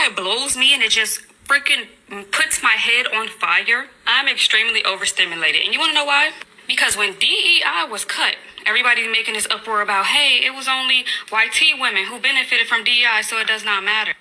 why it blows me and it just freaking puts my head on fire? I'm extremely overstimulated. And you want to know why? Because when DEI was cut, everybody's making this uproar about, hey, it was only YT women who benefited from DEI, so it does not matter.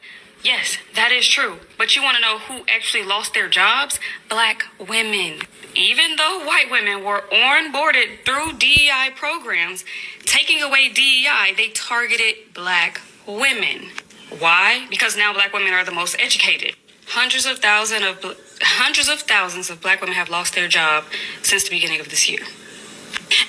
Yes, that is true. But you want to know who actually lost their jobs? Black women. Even though white women were onboarded through DEI programs, taking away DEI, they targeted black women. Why? Because now black women are the most educated. Hundreds of thousands of black women have lost their job since the beginning of this year.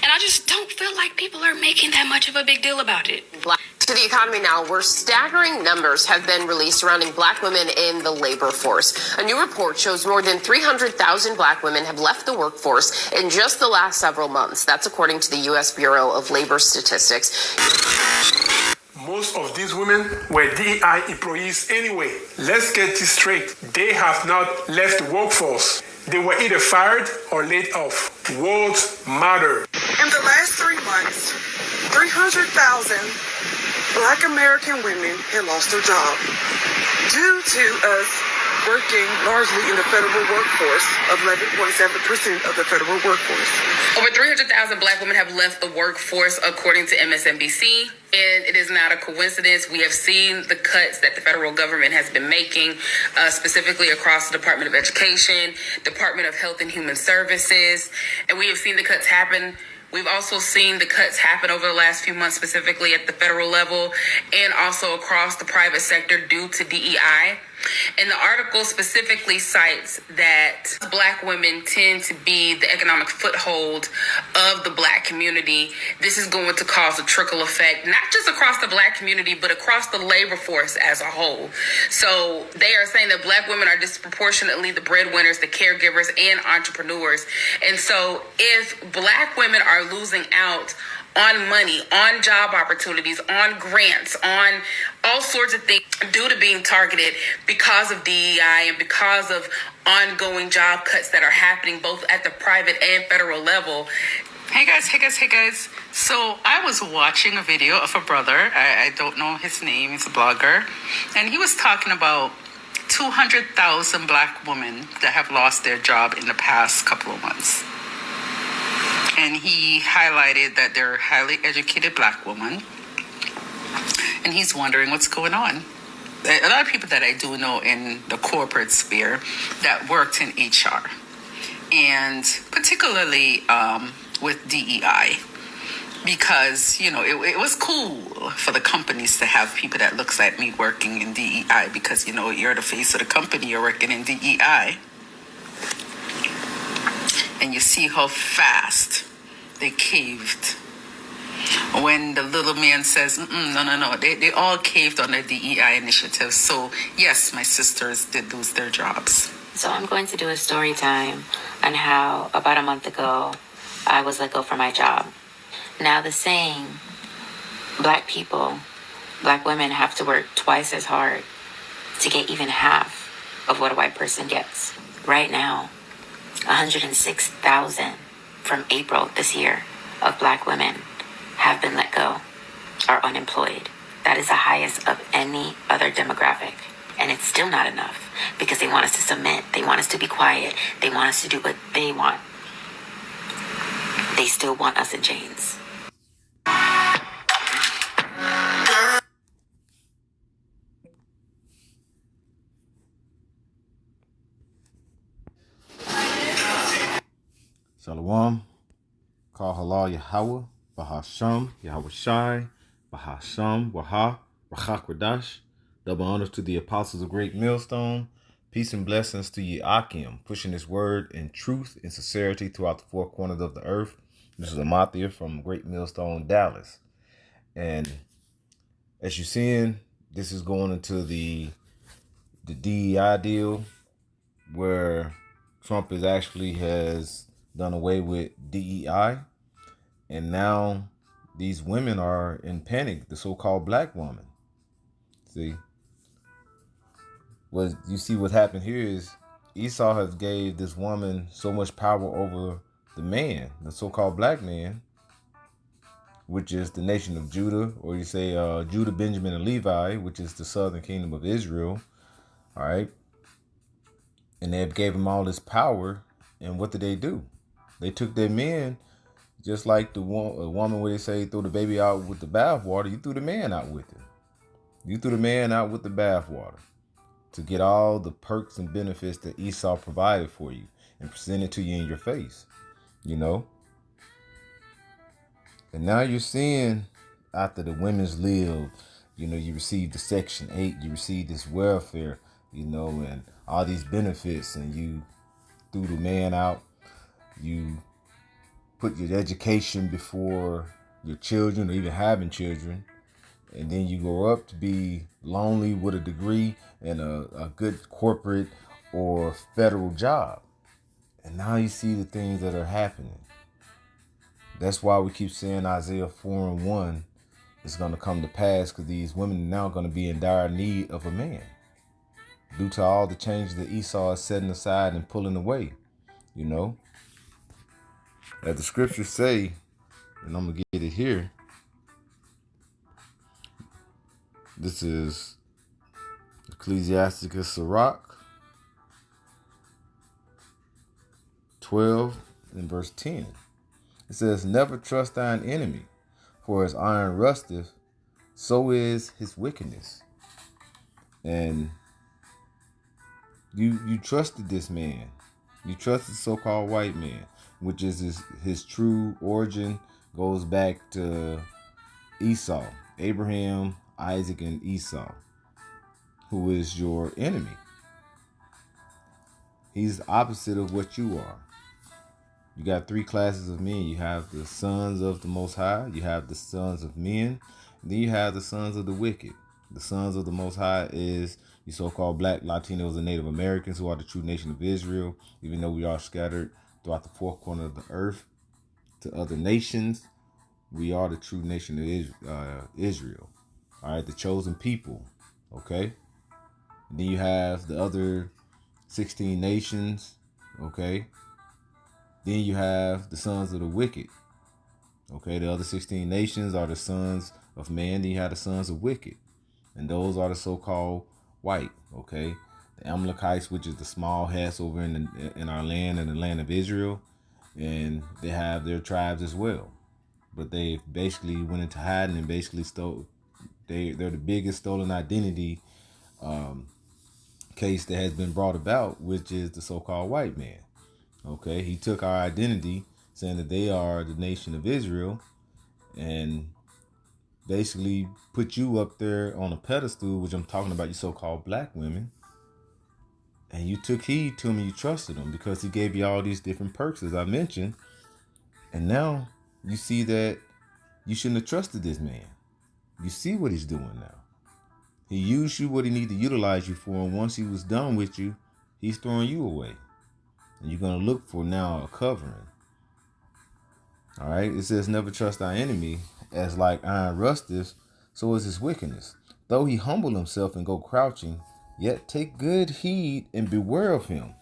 And I just don't feel like people are making that much of a big deal about it. To the economy now, where staggering numbers have been released surrounding black women in the labor force. A new report shows more than 300,000 black women have left the workforce in just the last several months. That's according to the U.S. Bureau of Labor Statistics. Most of these women were DEI employees anyway. Let's get this straight. They have not left the workforce. They were either fired or laid off. Words matter. In the last 3 months, 300,000 Black American women had lost their job due to us working largely in the federal workforce of 11.7% of the federal workforce. Over 300,000 black women have left the workforce, according to MSNBC. And it is not a coincidence. We have seen the cuts that the federal government has been making, specifically across the Department of Education, Department of Health and Human Services. And we have seen the cuts happen. We've also seen the cuts happen over the last few months, specifically at the federal level and also across the private sector due to DEI. And the article specifically cites that black women tend to be the economic foothold of the black community. This is going to cause a trickle effect, not just across the black community, but across the labor force as a whole. So they are saying that black women are disproportionately the breadwinners, the caregivers, and entrepreneurs. And so if black women are losing out on money, on job opportunities, on grants, on all sorts of things due to being targeted because of DEI and because of ongoing job cuts that are happening both at the private and federal level. Hey guys. So I was watching a video of a brother. I don't know his name. He's a blogger. And he was talking about 200,000 black women that have lost their job in the past couple of months. And he highlighted that they're highly educated black women. And he's wondering what's going on. A lot of people that I do know in the corporate sphere that worked in HR. And particularly with DEI. Because, you know, it was cool for the companies to have people that looks like me working in DEI. Because, you know, you're the face of the company, you're working in DEI. And you see how fast they caved when the little man says, no. They all caved on the DEI initiative. So, yes, my sisters did lose their jobs. So I'm going to do a story time on how about a month ago I was let go from my job. Now the saying, black people, black women have to work twice as hard to get even half of what a white person gets. Right now, 106,000 from April this year of black women have been let go, are unemployed. That is the highest of any other demographic. And it's still not enough because they want us to submit. They want us to be quiet. They want us to do what they want. They still want us in chains. Shalom, Kal Halal Yahweh, Bahasham, Yahweh Shai, Bahasham, Waha, Rachak Radash. Double honors to the apostles of Great Millstone. Peace and blessings to ye Akim, pushing his word in truth and sincerity throughout the four corners of the earth. This is Amathia from Great Millstone, Dallas. And as you're seeing, this is going into the DEI deal where Trump has done away with DEI, and now these women are in panic, the so-called black woman. See, what you see what happened here is Esau has gave this woman so much power over the man, the so-called black man, which is the nation of Judah, or you say Judah, Benjamin, and Levi, which is the southern kingdom of Israel. All right. And they gave them all this power. And what did they do? They took their men, just like a woman where they say throw the baby out with the bathwater. You threw the man out with it. You threw the man out with the bathwater to get all the perks and benefits that Esau provided for you and present it to you in your face, you know? And now you're seeing after the women's live, you know, you receive the Section 8, you receive this welfare, you know, and all these benefits, and you threw the man out. You put your education before your children or even having children. And then you grow up to be lonely with a degree and a good corporate or federal job. And now you see the things that are happening. That's why we keep saying Isaiah 4:1 is going to come to pass, because these women are now going to be in dire need of a man due to all the changes that Esau is setting aside and pulling away, you know. As the scriptures say, and I'm going to get it here. This is Ecclesiasticus Sirach 12 and verse 10. It says, never trust thine enemy, for as iron rusteth, so is his wickedness. And you trusted this man. You trusted the so-called white man, which is his true origin goes back to Esau, Abraham, Isaac, and Esau, who is your enemy. He's the opposite of what you are. You got three classes of men. You have the sons of the Most High. You have the sons of men. And then you have the sons of the wicked. The sons of the Most High is the so-called Black, Latinos, and Native Americans, who are the true nation of Israel, even though we are scattered throughout the four corners of the earth to other nations. We are the true nation of Israel. All right, the chosen people. Okay. And then you have the other 16 nations. Okay. Then you have the sons of the wicked. Okay, the other 16 nations are the sons of man. Then you have the sons of wicked. And those are the so-called white. Okay. The Amalekites, which is the small hats over in our land and the land of Israel. And they have their tribes as well. But they basically went into hiding and basically stole. They're the biggest stolen identity case that has been brought about, which is the so-called white man. Okay, he took our identity, saying that they are the nation of Israel, and basically put you up there on a pedestal, which I'm talking about, you so-called black women. And you took heed to him and you trusted him because he gave you all these different perks, as I mentioned. And now you see that you shouldn't have trusted this man. You see what he's doing now. He used you what he needed to utilize you for, and once he was done with you, he's throwing you away. And you're going to look for now a covering. All right. It says, never trust thy enemy, as like iron rusteth, so is his wickedness. Though he humble himself and go crouching, yet take good heed and beware of him.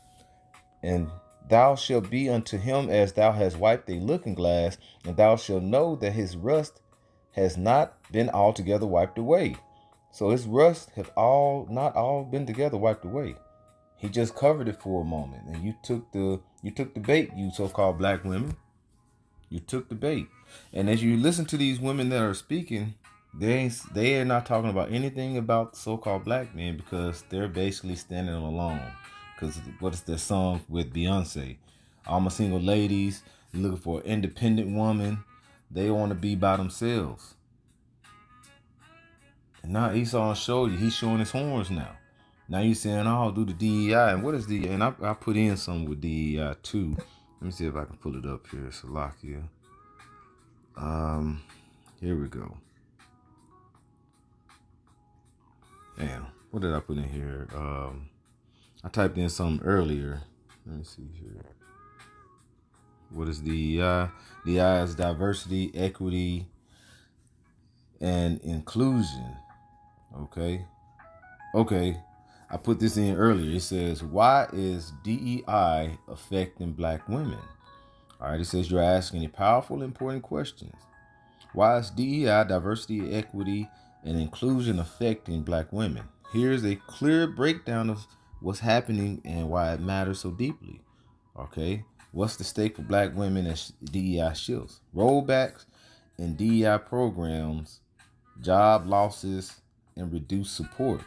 And thou shalt be unto him as thou hast wiped a looking glass, and thou shalt know that his rust has not been altogether wiped away. So his rust have not all been together wiped away. He just covered it for a moment, and you took the bait, you so-called black women. You took the bait. And as you listen to these women that are speaking, they are not talking about anything about so-called black men, because they're basically standing alone. Because what is their song with Beyonce? All my single ladies looking for an independent woman. They want to be by themselves. And now Esau showed you. He's showing his horns now. Now you're saying, oh, do the DEI. And what is DEI? And I put in some with DEI too. Let me see if I can pull it up here. Salakia. Here we go. Damn, what did I put in here? I typed in something earlier. Let me see here. What is DEI? DEI is diversity, equity, and inclusion. Okay. I put this in earlier. It says, why is DEI affecting black women? All right, it says you're asking a powerful, important questions. Why is DEI, diversity, equity, and inclusion affecting black women? Here's a clear breakdown of what's happening and why it matters so deeply. Okay, what's the stake for black women as DEI shifts? Rollbacks in DEI programs, job losses, and reduced support.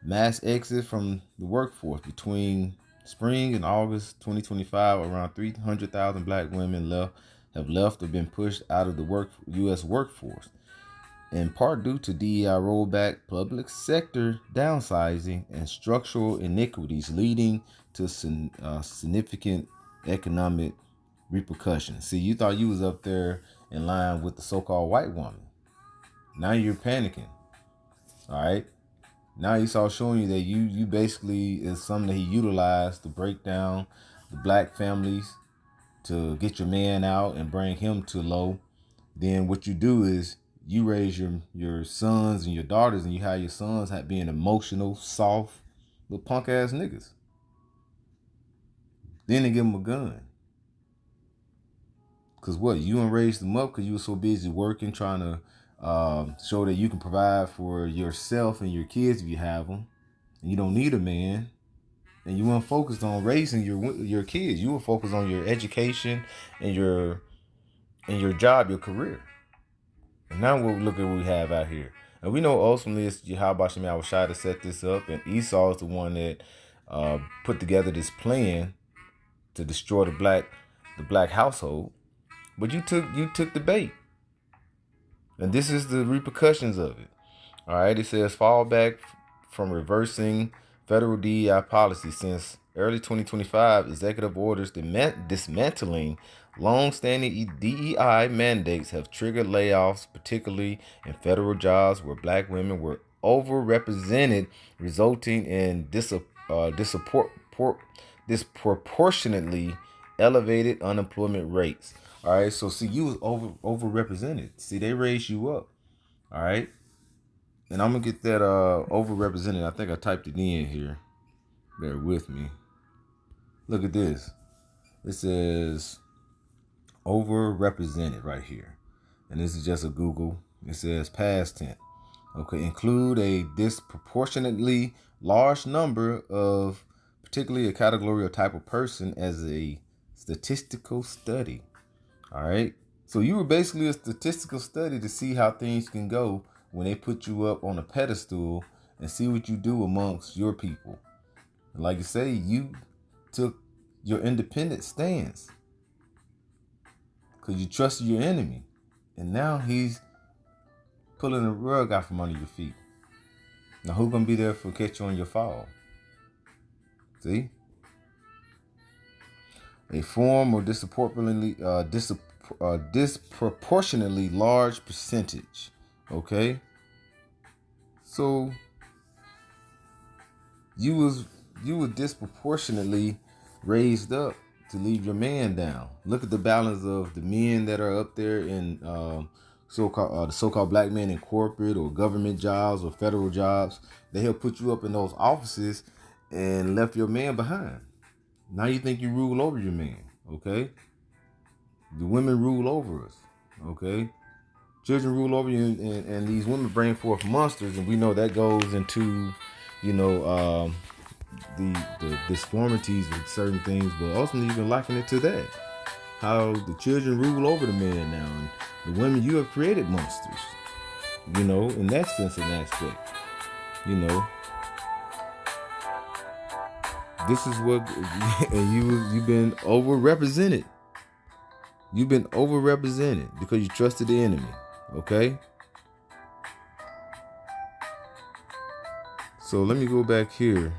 Mass exit from the workforce between spring and August 2025. Around 300,000 black women have left or been pushed out of the U.S. workforce, in part due to DEI rollback, public sector downsizing, and structural inequities leading to significant economic repercussions. See, you thought you was up there in line with the so-called white woman. Now you're panicking. All right. Now he's all showing you that you basically is something that he utilized to break down the black families, to get your man out and bring him to low. Then what you do is you raise your sons and your daughters, and you have your sons being emotional, soft, little punk ass niggas. Then they give them a gun. Cause what? You done raised them up because you were so busy working, trying to show that you can provide for yourself and your kids if you have them, and you don't need a man. And you weren't focused on raising your kids. You were focused on your education and your job, your career. And now we'll look at what we have out here. And we know ultimately it's Yahweh Shemai Shai to set this up, and Esau is the one that put together this plan to destroy the black household. But you took the bait. And this is the repercussions of it. All right, it says fall back from reversing federal DEI policy. Since early 2025, executive orders dismantling long-standing DEI mandates have triggered layoffs, particularly in federal jobs where black women were overrepresented, resulting in disproportionately elevated unemployment rates. All right, so see, you was overrepresented. See, they raised you up. All right, and I'm gonna get that overrepresented. I think I typed it in here. Bear with me. Look at this. It says overrepresented right here, and this is just a Google. It says past tense. Okay, include a disproportionately large number of, particularly a category or type of person, as a statistical study. All right. So you were basically a statistical study to see how things can go when they put you up on a pedestal and see what you do amongst your people. And like you say, you took your independent stance because you trusted your enemy. And now he's pulling the rug out from under your feet. Now who's going to be there for catch you on your fall? See? A form or disproportionately large percentage. Okay, so you were disproportionately raised up to leave your man down. Look at the balance of the men that are up there in the so-called black men in corporate or government jobs or federal jobs. They help put you up in those offices and left your man behind. Now you think you rule over your man, okay? The women rule over us, okay? Children rule over you, and these women bring forth monsters, and we know that goes into, the disformities with certain things, but ultimately you can liken it to that. How the children rule over the man now, and the women, you have created monsters, in that sense and aspect, This is what, and you've been overrepresented. You've been overrepresented because you trusted the enemy. Okay? So let me go back here.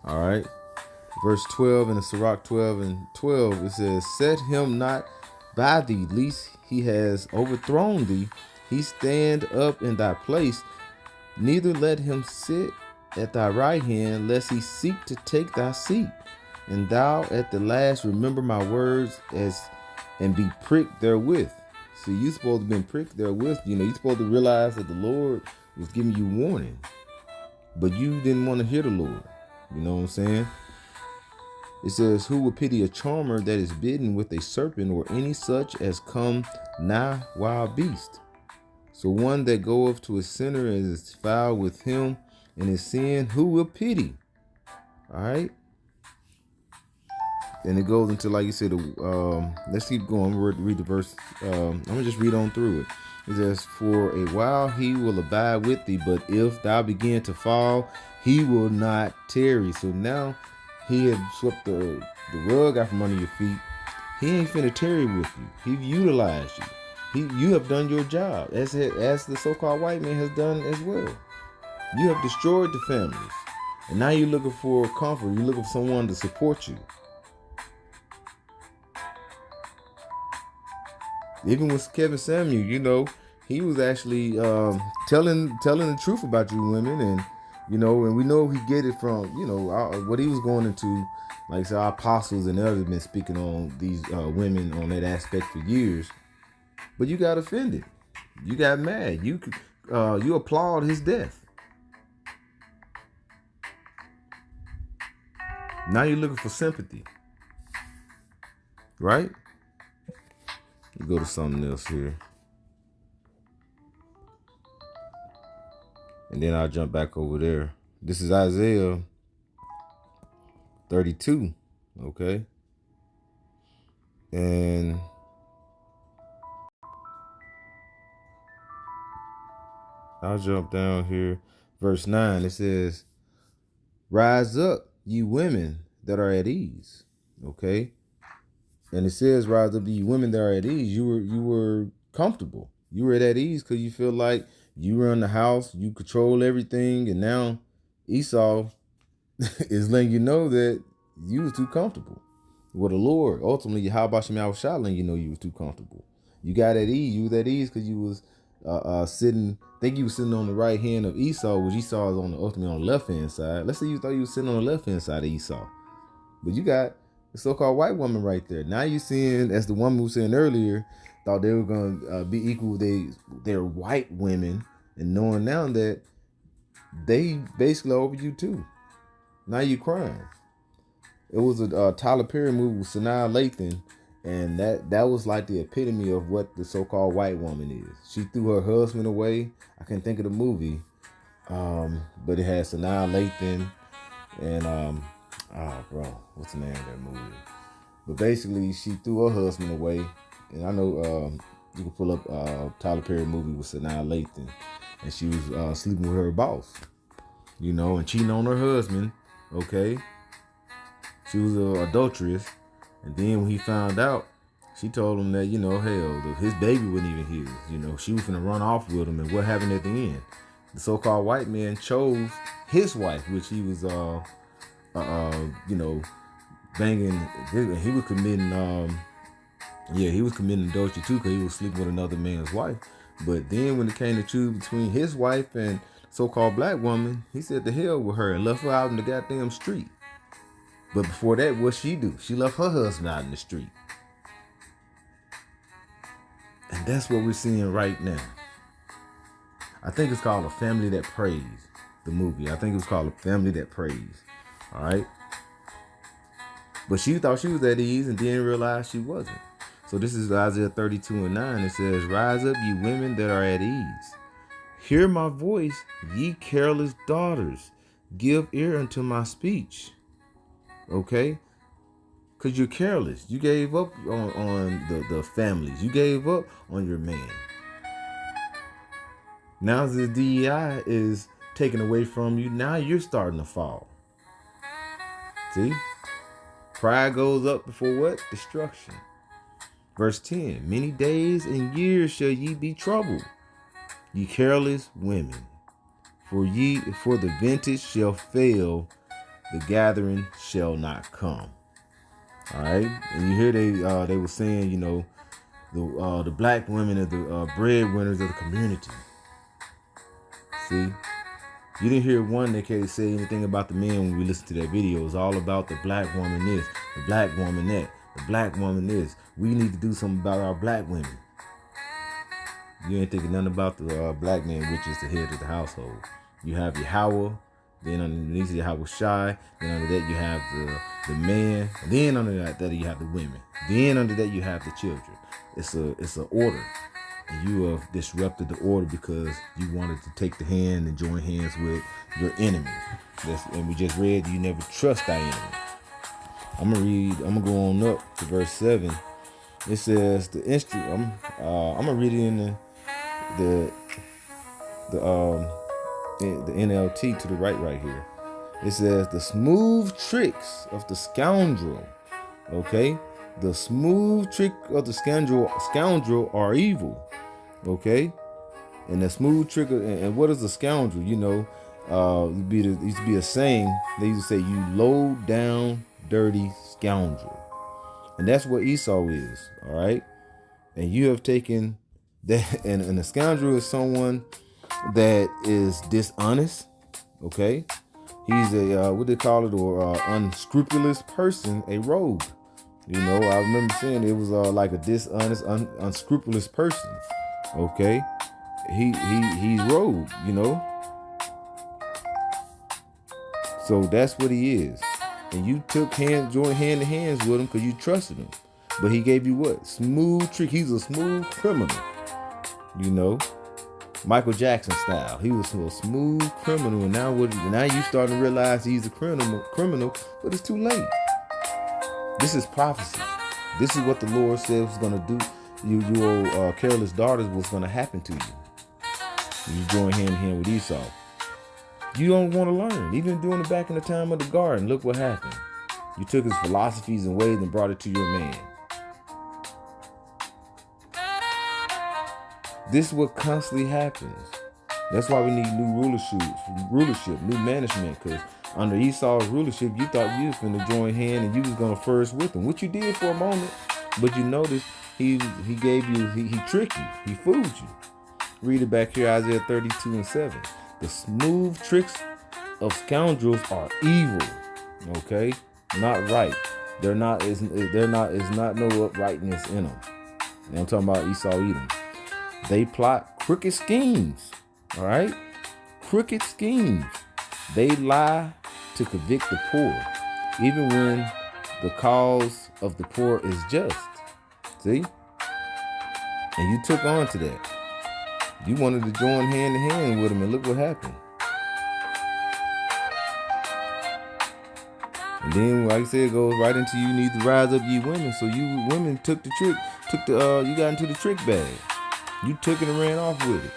All right. Verse 12 in the Sirach 12 and 12, it says, set him not by thee, lest he has overthrown thee. He stand up in thy place. Neither let him sit at thy right hand, lest he seek to take thy seat. And thou at the last remember my words and be pricked therewith. See, you supposed to be pricked therewith. You're supposed to realize that the Lord was giving you warning, but you didn't want to hear the Lord. You know what I'm saying? It says, who will pity a charmer that is bitten with a serpent, or any such as come nigh wild beast? So one that goeth to a sinner and is foul with him and his sin, who will pity? All right. And it goes into, like you said, let's keep going. Read the verse. I'm going to just read on through it. It says, for a while he will abide with thee, but if thou begin to fall, he will not tarry. So now he had swept the rug out from under your feet. He ain't finna tarry with you. He utilized you. You have done your job, as the so-called white man has done as well. You have destroyed the families. And now you're looking for comfort. You're looking for someone to support you. Even with Kevin Samuel, he was actually telling the truth about you women, and and we know he get it from what he was going into. Like I said, our apostles and others have been speaking on these women on that aspect for years, but you got offended, you got mad, you applaud his death. Now you're looking for sympathy, right? Let's go to something else here. And then I'll jump back over there. This is Isaiah 32. Okay. And I'll jump down here. Verse 9, it says, rise up, ye women that are at ease. Okay. And it says, rise up, ye women that are at ease. You were comfortable. You were at ease because you feel like you run the house, you control everything, and now Esau is letting you know that you was too comfortable. Well, the Lord, ultimately, how about Shem Yahushua letting you know you was too comfortable? You got at ease. You was at ease because you was sitting. I think you was sitting on the right hand of Esau, which Esau is ultimately on the left hand side. Let's say you thought you was sitting on the left hand side of Esau, but you got the so-called white woman right there. Now you seeing, as the woman was saying earlier, thought they were gonna be equal. They're white women, and knowing now that they basically over you too. Now you crying. It was a Tyler Perry movie with Sanaa Lathan, and that was like the epitome of what the so-called white woman is. She threw her husband away. I can't think of the movie, but it had Sanaa Lathan and what's the name of that movie? But basically, she threw her husband away, and I know you can pull up Tyler Perry movie with Sanaa Lathan, and she was sleeping with her boss, and cheating on her husband. Okay. She was an adulteress, and then when he found out, she told him that, his baby wasn't even his. She was gonna run off with him, and what happened at the end? The so-called white man chose his wife, which he was, banging. He was committing, he was committing adultery too, because he was sleeping with another man's wife. But then when it came to choose between his wife and so-called black woman, he said to hell with her and left her out in the goddamn street. But before that, what she do? She left her husband out in the street. And that's what we're seeing right now. I think it's called A Family That Prays, the movie. I think it was called A Family That Prays. All right? But she thought she was at ease and didn't realize she wasn't. So this is Isaiah 32 and 9. It says, rise up, ye women that are at ease. Hear my voice, ye careless daughters. Give ear unto my speech. Okay, because you're careless. You gave up on the families. You gave up on your man. Now the DEI is taken away from you. Now you're starting to fall. See? Pride goes up before what? Destruction. Verse 10. Many days and years shall ye be troubled, ye careless women. For the vintage shall fail, the gathering shall not come. All right, and you hear they were saying, the black women are the breadwinners of the community. See, you didn't hear one that can say anything about the men when we listened to that video. It was all about the black woman this, the black woman that, the black woman this. We need to do something about our black women. You ain't thinking nothing about the black man, which is the head of the household. You have Yahweh. Then underneath you have Shai. Then under that you have the man. Then under that you have the women. Then under that you have the children. It's a order. and you have disrupted the order because you wanted to take the hand and join hands with your enemy. And we just read, you never trust thy enemy. I'm gonna go on up to verse 7. It says I'm gonna read it in the NLT to the right here. It says the smooth tricks of the scoundrel. Okay, the smooth trick of the scoundrel are evil. Okay, and the smooth trick and what is a scoundrel? You know, used to be a saying. They used to say, "You low down, dirty scoundrel," and that's what Esau is. All right, and you have taken that, and a scoundrel is someone that is dishonest. Okay, he's a what they call it, or unscrupulous person, a rogue. You know, I remember saying it was like a dishonest, unscrupulous person. Okay, he's rogue. You know, so that's what he is. And you joined hand to hands with him because you trusted him. But he gave you what? Smooth trick. He's a smooth criminal. You know, Michael Jackson style. He was a smooth criminal, and now you starting to realize he's a criminal, but it's too late. This is prophecy. This is what the Lord said was going to do. Your careless daughters was going to happen to you. You join hand in hand with Esau. You don't want to learn. Even doing it back in the time of the garden, look what happened. You took his philosophies and ways and brought it to your man. This is what constantly happens. That's why we need new rulership, new management, because under Esau's rulership, you thought you was going to join hand and you was going to first with him, which you did for a moment, but you noticed he gave you, he tricked you, he fooled you. Read it back here, Isaiah 32:7. The smooth tricks of scoundrels are evil. Okay, not right. Is not no uprightness in them. And I'm talking about Esau Edom. They plot crooked schemes. All right, crooked schemes. They lie to convict the poor, even when the cause of the poor is just. See? And you took on to that. You wanted to join hand in hand with him, and look what happened. And then, like I said, it goes right into you need to rise up, ye women. So you women took the trick, you got into the trick bag. You took it and ran off with it.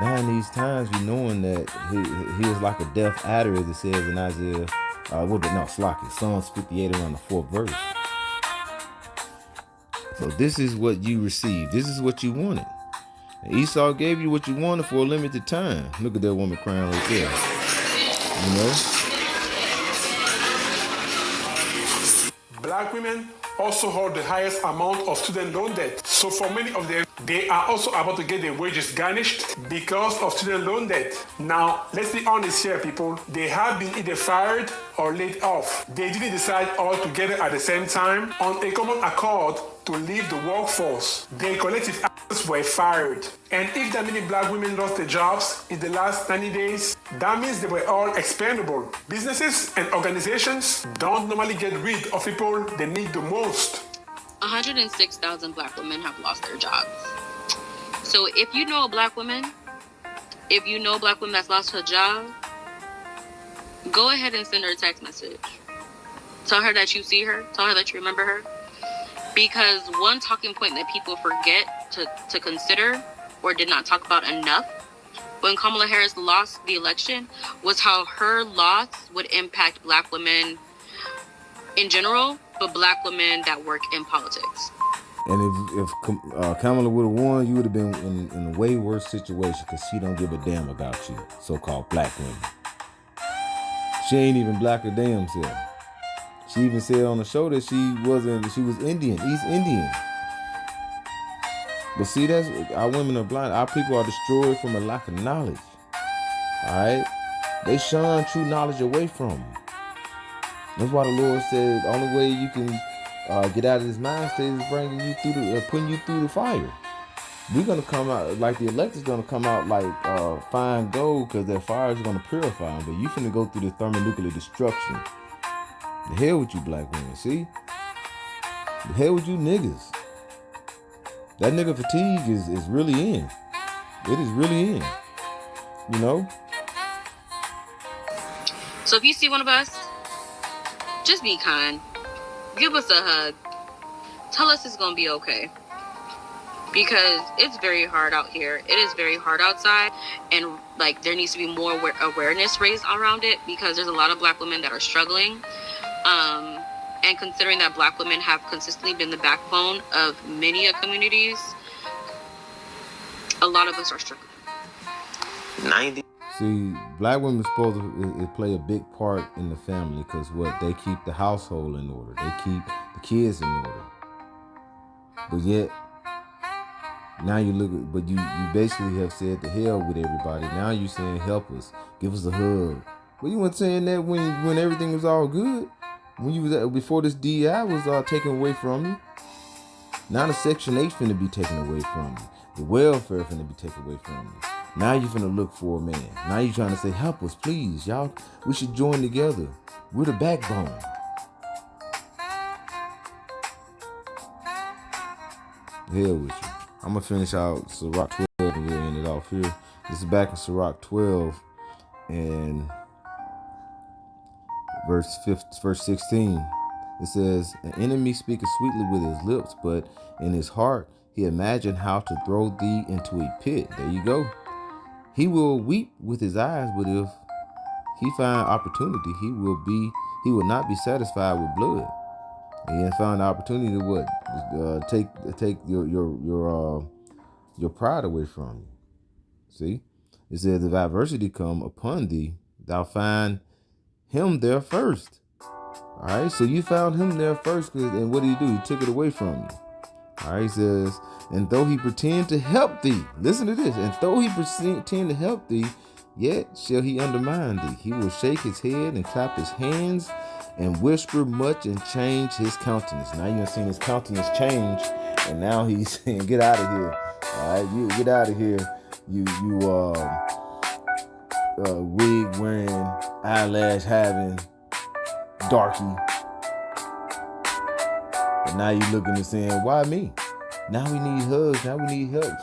Now in these times, you knowing that he is like a deaf adder, as it says in Isaiah, Psalms 58 around the 4th verse. So this is what you received. This is what you wanted. And Esau gave you what you wanted for a limited time. Look at that woman crying right there. You know? Black women also hold the highest amount of student loan debt. So for many of them, they are also about to get their wages garnished because of student loan debt. Now, let's be honest here, people. They have been either fired or laid off. They didn't decide all together at the same time on a common accord to leave the workforce. Their collective actions were fired. And if that many black women lost their jobs in the last 90 days, that means they were all expendable. Businesses and organizations don't normally get rid of people they need the most. 106,000 black women have lost their jobs. So if you know a black woman that's lost her job, go ahead and send her a text message. Tell her that you see her. Tell her that you remember her. Because one talking point that people forget to consider or did not talk about enough when Kamala Harris lost the election was how her loss would impact black women in general, but black women that work in politics. And if Kamala would have won, you would have been in a way worse situation because she don't give a damn about you, so-called black women. She ain't even black her damn self. She even said on the show that she was Indian, East Indian. But see, that's our women are blind. Our people are destroyed from a lack of knowledge. All right, they shun true knowledge away from them. That's why the Lord said the only way you can get out of this mind state is bringing you through putting you through the fire. We're gonna come out like the elected's gonna come out like fine gold because that fire is gonna purify them. But you finna go through the thermonuclear destruction. The hell with you black women, see? The hell with you niggas. That nigga fatigue is really in. It is really in. You know? So if you see one of us, just be kind. Give us a hug. Tell us it's going to be okay. Because it's very hard out here. It is very hard outside. And, like, there needs to be more awareness raised around it, because there's a lot of black women that are struggling. And considering that black women have consistently been the backbone of many communities, a lot of us are struggling. 90. See, black women supposed to play a big part in the family, because what? They keep the household in order. They keep the kids in order. But yet, now you look at, but you basically have said to hell with everybody. Now you saying help us, give us a hug. But you weren't saying that when everything was all good, when you was before this DI was taken away from you. Now the Section 8 finna be taken away from you. The welfare finna be taken away from you. Now you finna look for a man. Now you trying to say, help us, please, y'all. We should join together. We're the backbone. Hell with you. I'm gonna finish out Sirach 12 and we'll end it off here. This is back in Sirach 12 and verse 16. It says, an enemy speaketh sweetly with his lips, but in his heart he imagined how to throw thee into a pit. There you go. He will weep with his eyes, but if he find opportunity, he will not be satisfied with blood. And he found the opportunity to what? Take your pride away from you. See? It says, if adversity come upon thee, thou find him there first. All right, so you found him there first, and what did he do? He took it away from you. All right, he says, and though he pretend to help thee, listen to this, and though he pretend to help thee, yet shall he undermine thee. He will shake his head and clap his hands and whisper much and change his countenance. Now you've seen his countenance change, and now he's saying, get out of here. All right, you get out of here. You wig wearing, eyelash having, darky. And now you looking and saying, why me? Now we need hugs. Now we need help.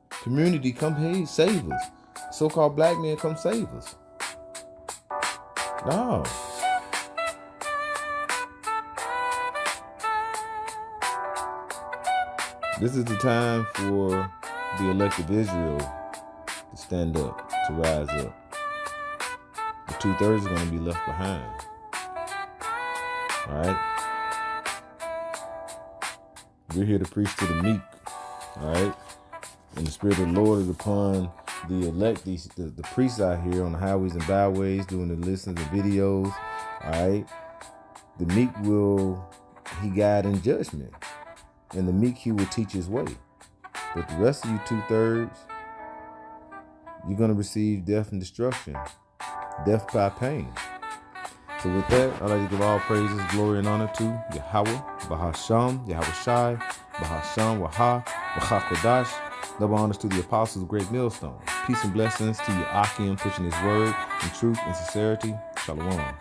Community, come here, save us. So-called black men, come save us. No. This is the time for the elected Israel to stand up, to rise up. The 2/3 is going to be left behind. All right? We're here to preach to the meek. All right? And the Spirit of the Lord is upon the elect, the priests out here on the highways and byways doing the listens and videos. All right? The meek he guide in judgment. And the meek he will teach his way. But the rest of you 2/3, you're going to receive death and destruction. Death by pain. So with that, I'd like to give all praises, glory, and honor to Yahweh, Bahasham, Yahweh Shai, Bahasham, Waha, Kodash. Double honors to the apostles of Great Millstone. Peace and blessings to you, Akim, pushing his word in truth and sincerity. Shalom.